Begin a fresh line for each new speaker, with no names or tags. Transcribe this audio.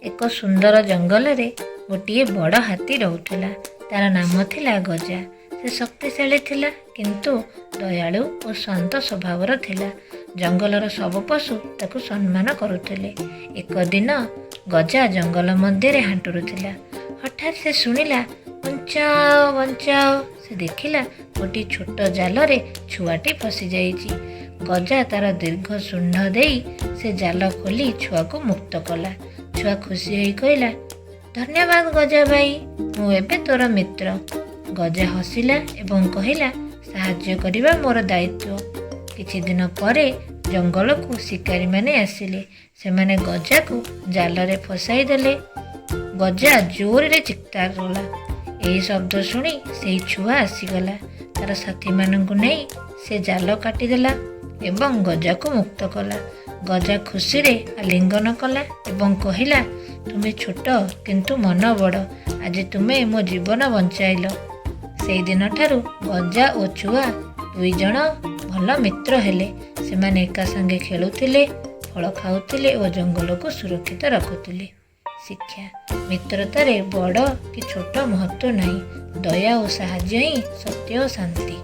ଏକ ସୁନ୍ଦର ଜଙ୍ଗଲରେ ଗୋଟିଏ ବଡ଼ ହାତୀ ରହୁଥିଲା। ତାର ନାମ ଥିଲା ଗଜା। ସେ ଶକ୍ତିଶାଳୀ ଥିଲା କିନ୍ତୁ ଦୟାଳୁ ଓ ଶାନ୍ତ ସ୍ୱଭାବର ଥିଲା। ଜଙ୍ଗଲର ସବୁ ପଶୁ ତାକୁ ସମ୍ମାନ କରୁଥିଲେ। ଏକ ଦିନ ଗଜା ଜଙ୍ଗଲ ମଧ୍ୟରେ ହାଣ୍ଟୁରୁଥିଲା। ହଠାତ୍ ସେ ଶୁଣିଲା, ବଞ୍ଚାଅ ବଞ୍ଚାଅ। ସେ ଦେଖିଲା ଗୋଟିଏ ଛୋଟ ଜାଲରେ ଛୁଆଟି ଫସିଯାଇଛି। ଗଜା ତାର ଦୀର୍ଘ ଶୁଣ୍ଢ ଦେଇ ସେ ଜାଲ ଖୋଲି ଛୁଆକୁ ମୁକ୍ତ କଲା। ଛୁଆ ଖୁସି ହୋଇ କହିଲା, ଧନ୍ୟବାଦ ଗଜା ଭାଇ, ମୁଁ ଏବେ ତୋର ମିତ୍ର। ଗଜା ହସିଲା ଏବଂ କହିଲା, ସାହାଯ୍ୟ କରିବା ମୋର ଦାୟିତ୍ୱ। କିଛି ଦିନ ପରେ ଜଙ୍ଗଲକୁ ଶିକାରୀମାନେ ଆସିଲେ। ସେମାନେ ଗଜାକୁ ଜାଲରେ ଫସାଇ ଦେଲେ। ଗଜା ଜୋରରେ ଚିତ୍କାର କଲା। ଏହି ଶବ୍ଦ ଶୁଣି ସେହି ଛୁଆ ଆସିଗଲା। ତାର ସାଥୀମାନଙ୍କୁ ନେଇ ସେ ଜାଲ କାଟିଦେଲା ଏବଂ ଗଜାକୁ ମୁକ୍ତ କଲା। ଗଜା ଖୁସିରେ ଆଲିଙ୍ଗନ କଲା ଏବଂ କହିଲା, ତୁମେ ଛୋଟ କିନ୍ତୁ ମନ ବଡ଼। ଆଜି ତୁମେ ମୋ ଜୀବନ ବଞ୍ଚାଇଲ। ସେହିଦିନଠାରୁ ଗଜା ଓ ଛୁଆ ଦୁଇଜଣ ଭଲ ମିତ୍ର ହେଲେ। ସେମାନେ ଏକା ସାଙ୍ଗେ ଖେଳୁଥିଲେ, ଫଳ ଖାଉଥିଲେ ଓ ଜଙ୍ଗଲକୁ ସୁରକ୍ଷିତ ରଖୁଥିଲେ। ଶିକ୍ଷା, ମିତ୍ରତାରେ ବଡ଼ କି ଛୋଟ ମହତ୍ତ୍ୱ ନାହିଁ। ଦୟା ଓ ସାହାଯ୍ୟ ହିଁ ସତ୍ୟ ଓ ଶାନ୍ତି।